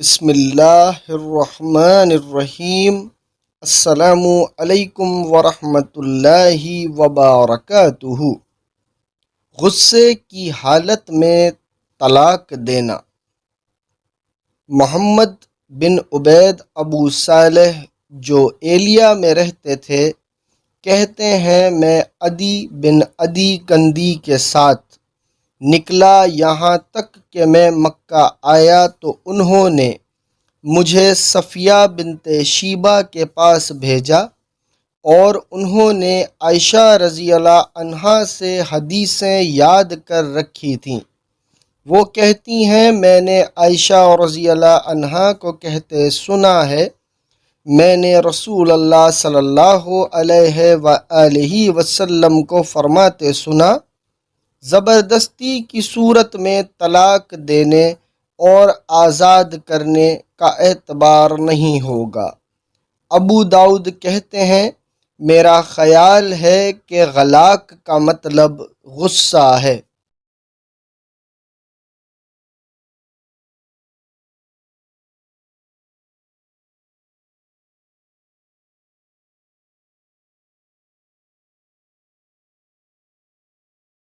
بسم اللہ الرحمن الرحیم۔ السلام علیکم ورحمۃ اللہ وبرکاتہ۔ غصے کی حالت میں طلاق دینا۔ محمد بن عبید ابو صالح جو ایلیا میں رہتے تھے کہتے ہیں میں عدی بن عدی کندی کے ساتھ نکلا، یہاں تک کہ میں مکہ آیا تو انہوں نے مجھے صفیہ بنت شیبہ کے پاس بھیجا اور انہوں نے عائشہ رضی اللہ عنہا سے حدیثیں یاد کر رکھی تھیں۔ وہ کہتی ہیں میں نے عائشہ رضی اللہ عنہا کو کہتے سنا ہے میں نے رسول اللہ صلی اللہ علیہ وآلہ وسلم کو فرماتے سنا، زبردستی کی صورت میں طلاق دینے اور آزاد کرنے کا اعتبار نہیں ہوگا۔ ابو داؤد کہتے ہیں میرا خیال ہے کہ غلاق کا مطلب غصہ ہے۔